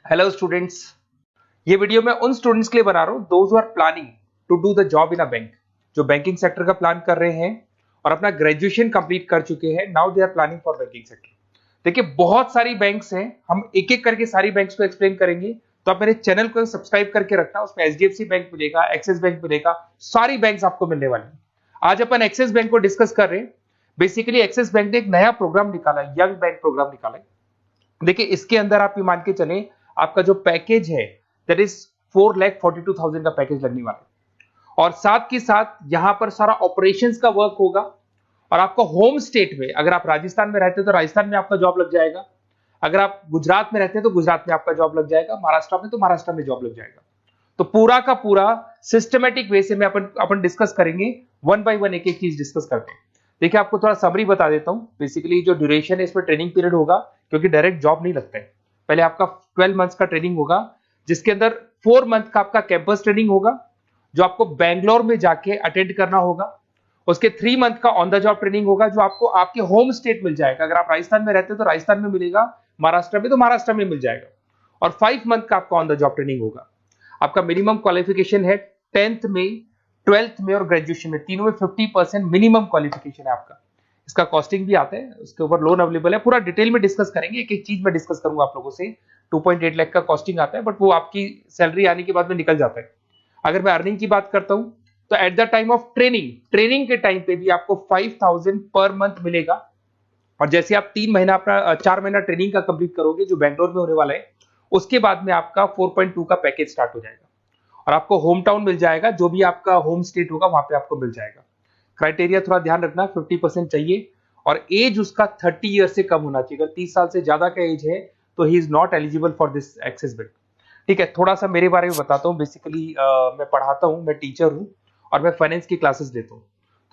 Hello students. ये video मैं उन स्टूडेंट्स के लिए बना रहा हूँ those who are planning to do the job in a bank, जो बैंकिंग सेक्टर का प्लान कर रहे हैं और अपना ग्रेजुएशन कंप्लीट कर चुके हैं। Now they are planning for banking sector. देखिए बहुत सारी बैंक्स हैं, हम एक एक करके सारी बैंक्स को एक्सप्लेन करेंगे, तो आप मेरे चैनल को सब्सक्राइब करके रखना। उसमें एचडीएफसी बैंक मिलेगा, एक्सिस बैंक मिलेगा, सारी बैंक्स आपको मिलने वाली है। आज अपन एक्सिस बैंक को डिस्कस कर रहे हैं। बेसिकली एक्सिस बैंक ने एक नया प्रोग्राम निकाला है, यंग बैंक प्रोग्राम निकाला है। देखिए इसके अंदर आप ये मान के चले, आपका जो पैकेज है दैट इज 4,42,000 का पैकेज लगने वाला है। और साथ के साथ यहां पर सारा ऑपरेशंस का वर्क होगा। और आपका होम स्टेट में, अगर आप राजस्थान में रहते हैं तो राजस्थान में आपका जॉब लग जाएगा, अगर आप गुजरात में रहते हैं तो गुजरात में आपका जॉब लग जाएगा, महाराष्ट्र में तो महाराष्ट्र में जॉब लग जाएगा। तो पूरा का पूरा सिस्टमेटिक वे से में अपन डिस्कस करेंगे, वन बाय वन एक एक चीज डिस्कस करते हैं। देखिए आपको थोड़ा समरी बता देता हूं। बेसिकली जो ड्यूरेशन है इसमें ट्रेनिंग पीरियड होगा, क्योंकि डायरेक्ट जॉब नहीं लगता है। पहले आपका 12 मंथ्स का ट्रेनिंग होगा, जिसके अंदर 4 मंथ का आपका कैंपस ट्रेनिंग होगा, जो आपको बैंगलोर में जाके अटेंड करना होगा। उसके 3 मंथ का ऑन द जॉब ट्रेनिंग होगा, जो आपको आपके होम स्टेट मिल जाएगा। अगर आप राजस्थान में रहते हो तो राजस्थान में मिलेगा, महाराष्ट्र में तो महाराष्ट्र में मिल जाएगा। और 5 मंथ का आपका ऑन द जॉब ट्रेनिंग होगा। आपका मिनिमम क्वालिफिकेशन है 10th में, 12th में और ग्रेजुएशन में, तीनों में 50% मिनिमम क्वालिफिकेशन है आपका। इसका कॉस्टिंग भी आता है, उसके ऊपर लोन अवेलेबल है। पूरा डिटेल में डिस्कस करेंगे, एक एक चीज में डिस्कस करूंगा आप लोगों से। 2.8 लाख का कॉस्टिंग आता है, बट वो आपकी सैलरी आने के बाद में निकल जाता है। अगर मैं अर्निंग की बात करता हूं तो at the time of training के टाइम पे भी आपको 5,000 पर मंथ मिलेगा। और जैसे आप 3 महीना अपना 4 महीना ट्रेनिंग का कंप्लीट करोगे, जो बैंगलोर में होने वाला है, उसके बाद में आपका 4.2 का पैकेज स्टार्ट हो जाएगा। और आपको होम टाउन मिल जाएगा, जो भी आपका होम स्टेट होगा वहां पे आपको मिल जाएगा। क्राइटेरिया थोड़ा ध्यान रखना, 50% चाहिए और एज उसका 30 ईयर से कम होना चाहिए। अगर 30 साल से ज्यादा का एज है तो he is not eligible for this Axis Bank. ठीक है, थोड़ा सा मेरे बारे में बताता हूँ। बेसिकली मैं पढ़ाता हूँ, मैं टीचर हूँ और मैं फाइनेंस की क्लासेस देता हूँ।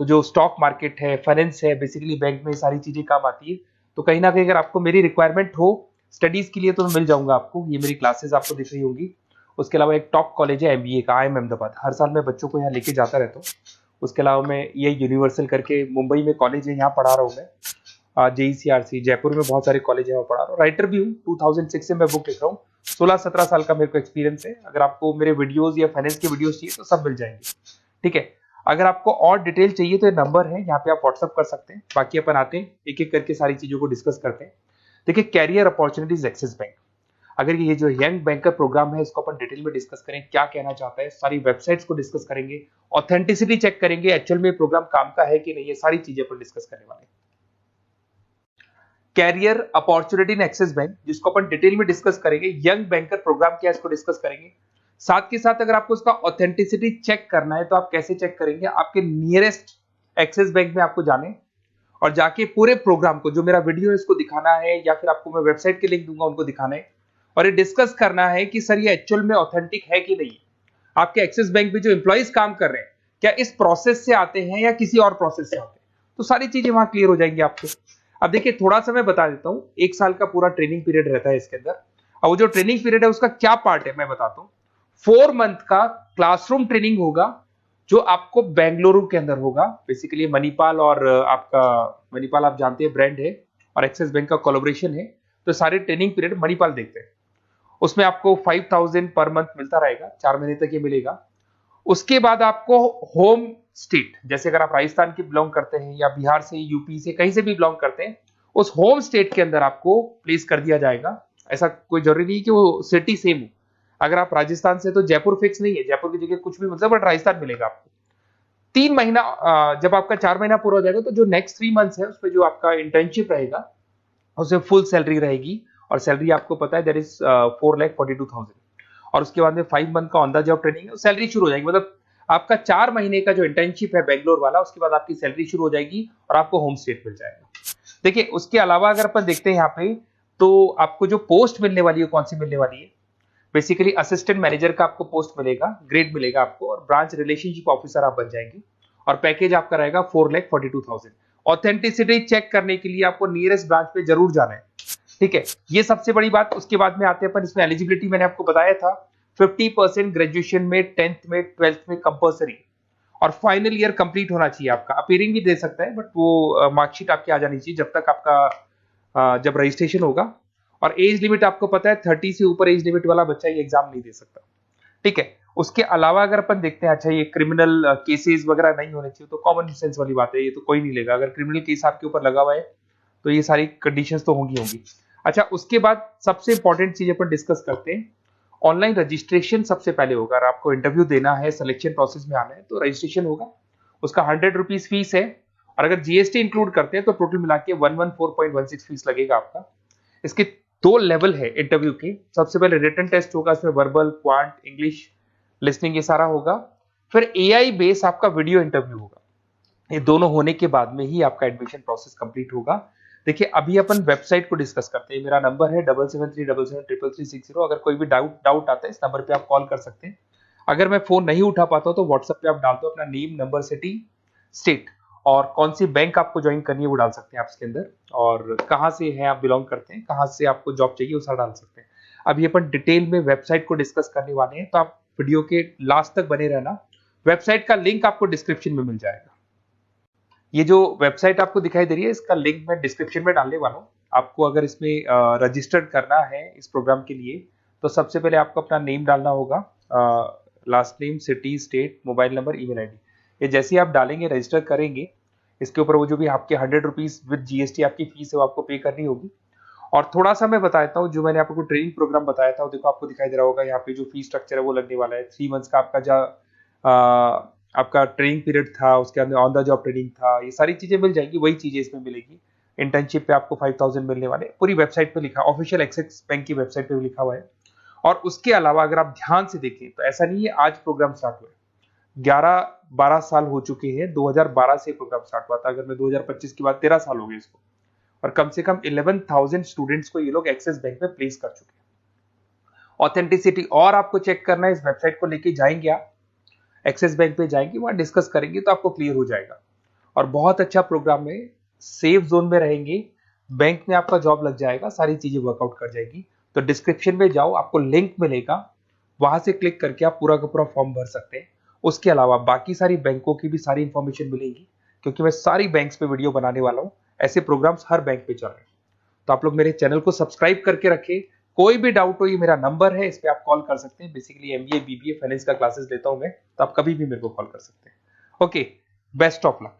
तो जो स्टॉक मार्केट है, फाइनेंस है, बेसिकली बैंक में सारी चीजें काम आती है। तो कहीं ना कहीं अगर आपको मेरी रिक्वायरमेंट हो स्टडीज के लिए तो मैं मिल जाऊंगा आपको। ये मेरी क्लासेस आपको दिख रही होगी। उसके अलावा एक टॉप कॉलेज है एमबीए का, IIM अहमदाबाद। हर साल मैं बच्चों को यहाँ लेके जाता रहता हूँ। उसके अलावा मैं ये यूनिवर्सल करके मुंबई में कॉलेज है, यहाँ पढ़ा रहा हूँ मैं। JECRC जयपुर में बहुत सारे कॉलेज है, वहाँ पढ़ा रहा हूँ। राइटर भी हूँ, 2006 से मैं बुक लिख रहा हूँ। 16-17 साल का मेरे को एक्सपीरियंस है। अगर आपको मेरे वीडियोस या फाइनेंस के वीडियोस चाहिए तो सब मिल जाएंगे। ठीक है, अगर आपको और डिटेल चाहिए तो ये नंबर है, यहाँ पे आप व्हाट्सअप कर सकते हैं। बाकी अपन आते हैं एक एक करके सारी चीजों को डिस्कस करते हैं। देखिए कैरियर अपॉर्चुनिटीज एक्सिस बैंक, अगर ये जो यंग बैंकर प्रोग्राम है इसको अपन डिटेल में डिस्कस करें, क्या कहना चाहता है, सारी वेबसाइट्स को डिस्कस करेंगे, ऑथेंटिसिटी चेक करेंगे, एक्चुअल में प्रोग्राम काम का है कि नहीं, ये सारी चीजें अपन डिस्कस करने वाले हैं। Career opportunity in Axis Bank, जिसको अपन डिटेल में डिस्कस करेंगे। यंग बैंकर प्रोग्राम क्या है इसको डिस्कस करेंगे। साथ के साथ अगर आपको उसका ऑथेंटिसिटी चेक करना है तो आप कैसे चेक करेंगे, आपके नियरेस्ट एक्सिस बैंक में आपको जाने और जाके पूरे प्रोग्राम को, जो मेरा वीडियो है इसको दिखाना है, या फिर आपको मैं वेबसाइट के लिंक दूंगा उनको दिखाना है। और ये डिस्कस करना है कि सर ये एक्चुअल में ऑथेंटिक है कि नहीं। आपके एक्सिस बैंक में जो एम्प्लॉइज काम कर रहे हैं, क्या इस प्रोसेस से आते हैं या किसी और प्रोसेस से आते हैं, तो सारी चीजें वहां क्लियर हो जाएंगी आपको। अब देखिए थोड़ा सा मैं बता देता हूं, 1 साल का पूरा ट्रेनिंग पीरियड रहता है इसके अंदर। और वो जो ट्रेनिंग पीरियड है उसका क्या पार्ट है मैं बताता हूं। 4 मंथ का क्लासरूम ट्रेनिंग होगा, जो आपको बेंगलुरु के अंदर होगा। बेसिकली मणिपाल और आपका मणिपाल आप जानते हैं ब्रांड है, और एक्सिस बैंक का कोलैबोरेशन है। तो सारे ट्रेनिंग पीरियड मणिपाल देखते हैं। उसमें आपको 5,000 पर मंथ मिलता रहेगा, 4 महीने तक ये मिलेगा। उसके बाद आपको होम स्टेट, जैसे अगर आप राजस्थान के बिलोंग करते हैं या बिहार से, यूपी से, कहीं से भी बिलोंग करते हैं, उस होम स्टेट के अंदर आपको प्लेस कर दिया जाएगा। ऐसा कोई जरूरी नहीं कि वो सिटी सेम हो। अगर आप राजस्थान से तो जयपुर फिक्स नहीं है, जयपुर की जगह कुछ भी मतलब, बट राजस्थान मिलेगा आपको। 3 महीना जब आपका 4 महीना पूरा हो जाएगा तो जो नेक्स्ट 3 मंथ्स है उसमें जो आपका इंटर्नशिप रहेगा उसमें फुल सैलरी रहेगी। और सैलरी आपको पता है दैट इज 4,42,000। और उसके बाद में 5 मंथ का ऑन द जॉब ट्रेनिंग है, सैलरी शुरू हो जाएगी। मतलब आपका 4 महीने का जो इंटर्नशिप है बेंगलोर वाला, उसके बाद आपकी सैलरी शुरू हो जाएगी और आपको होम स्टेट मिल जाएगा। देखिए उसके अलावा अगर अपन देखते हैं यहाँ पे, तो आपको जो पोस्ट मिलने वाली है कौन सी मिलने वाली है। बेसिकली असिस्टेंट मैनेजर का आपको पोस्ट मिलेगा, ग्रेड मिलेगा आपको, और ब्रांच रिलेशनशिप ऑफिसर आप बन जाएंगे। और पैकेज आपका रहेगा 4,42,000। ऑथेंटिसिटी चेक करने के लिए आपको नियरेस्ट ब्रांच पे जरूर जाना है। ठीक है, ये सबसे बड़ी बात। उसके बाद में आते हैं अपन इसमें एलिजिबिलिटी, मैंने आपको बताया था 50% ग्रेजुएशन में, 10th में, 12th में कंपल्सरी, और फाइनल ईयर कंप्लीट होना चाहिए आपका। अपीयरिंग भी दे सकता है, बट वो मार्कशीट आपकी आ जानी चाहिए जब तक आपका जब रजिस्ट्रेशन होगा। और एज लिमिट आपको पता है 30 से ऊपर एज लिमिट वाला बच्चा ये एग्जाम नहीं दे सकता, ठीक है। उसके अलावा अगर अपन देखते हैं, अच्छा ये क्रिमिनल केसेस वगैरह नहीं होने चाहिए, तो कॉमन सेंस वाली बात है, ये तो कोई नहीं लेगा। अगर क्रिमिनल केस आपके ऊपर लगा हुआ है तो ये सारी कंडीशंस तो होंगी। अच्छा, उसके बाद सबसे इंपॉर्टेंट चीज अपन डिस्कस करते हैं, ऑनलाइन रजिस्ट्रेशन सबसे पहले होगा। अगर आपको इंटरव्यू देना है, सिलेक्शन प्रोसेस में आना है, तो रजिस्ट्रेशन होगा, उसका 100 रुपीज फीस है, और अगर जीएसटी इंक्लूड करते हैं तो टोटल मिला के 114.16 फीस लगेगा आपका। इसके 2 लेवल है इंटरव्यू के। सबसे पहले रिटन टेस्ट होगा, इसमें वर्बल, क्वांट, इंग्लिश, लिसनिंग ये सारा होगा। फिर एआई बेस आपका वीडियो इंटरव्यू होगा। ये दोनों होने के बाद में ही आपका एडमिशन प्रोसेस कंप्लीट होगा। देखिए, अभी अपन वेबसाइट को डिस्कस करते हैं। मेरा नंबर है 7737733360। अगर कोई भी डाउट आता है, इस नंबर पे आप कॉल कर सकते हैं। अगर मैं फोन नहीं उठा पाता हूं तो व्हाट्सएप पे आप डाल दो अपना नेम, नंबर, सिटी, स्टेट, और कौन सी बैंक आपको ज्वाइन करनी है वो डाल सकते हैं आप इसके अंदर, और कहाँ से हैं आप बिलोंग करते हैं, कहाँ से आपको जॉब चाहिए वो सारा डाल सकते हैं। अभी अपन डिटेल में वेबसाइट को डिस्कस करने वाले हैं, तो आप वीडियो के लास्ट तक बने रहना। वेबसाइट का लिंक आपको डिस्क्रिप्शन में मिल जाएगा। ये जो वेबसाइट आपको दिखाई दे रही है, इसका लिंक मैं डिस्क्रिप्शन में डालने वाला हूँ। आपको अगर इसमें रजिस्टर्ड करना है इस प्रोग्राम के लिए, तो सबसे पहले आपको अपना नेम डालना होगा, last name, city, state, mobile number, email ID. ये जैसे ही आप डालेंगे, रजिस्टर करेंगे, इसके ऊपर वो जो भी आपके 100 रुपीज विद जीएसटी आपकी फीस है वो आपको पे करनी होगी। और थोड़ा सा मैं बताता हूँ, जो मैंने आपको ट्रेनिंग प्रोग्राम बताया था, वो देखो आपको दिखाई दे रहा होगा यहाँ पे जो फीस स्ट्रक्चर है वो लगने वाला है। 3 मंथ्स का आपका जो आपका ट्रेनिंग पीरियड था, उसके अंदर ऑन द जॉब ट्रेनिंग था, ये सारी चीजें मिल जाएगी, वही चीजें इसमें मिलेगी। इंटर्नशिप पे आपको 5000 मिलने वाले, पूरी वेबसाइट पे लिखा, ऑफिशियल एक्सिस बैंक की वेबसाइट पे भी लिखा हुआ है। और उसके अलावा अगर आप ध्यान से देखें तो ऐसा नहीं है आज प्रोग्राम स्टार्ट हुआ है, 11-12 साल हो चुके हैं। 2012 से प्रोग्राम स्टार्ट हुआ था, अगर मैं 2025 की बात, 13 साल हो गए इसको, और कम से कम 11,000 स्टूडेंट्स को ये लोग एक्सिस बैंक में प्लेस कर चुके हैं। ऑथेंटिसिटी और आपको चेक करना है, इस वेबसाइट को लेके जाएंगे आप, एक्सिस बैंक पे जाएंगे, वहां डिस्कस करेंगे तो आपको क्लियर हो जाएगा। और बहुत अच्छा प्रोग्राम है, सेफ जोन में रहेंगे, बैंक में आपका जॉब लग जाएगा, सारी चीजें वर्कआउट कर जाएगी। तो डिस्क्रिप्शन में जाओ, आपको लिंक मिलेगा, वहां से क्लिक करके आप पूरा का पूरा फॉर्म भर सकते हैं। उसके अलावा बाकी सारी बैंकों की भी सारी इंफॉर्मेशन मिलेगी, क्योंकि मैं सारी बैंक्स पे वीडियो बनाने वाला हूं। ऐसे प्रोग्राम्स हर बैंक पे चल रहे हैं, तो आप लोग मेरे चैनल को सब्सक्राइब करके रखें। कोई भी डाउट हो, ये मेरा नंबर है, इस पे आप कॉल कर सकते हैं। बेसिकली एमबीए, बीबीए, फाइनेंस का क्लासेस लेता हूं मैं, तो आप कभी भी मेरे को कॉल कर सकते हैं। Okay, best of luck.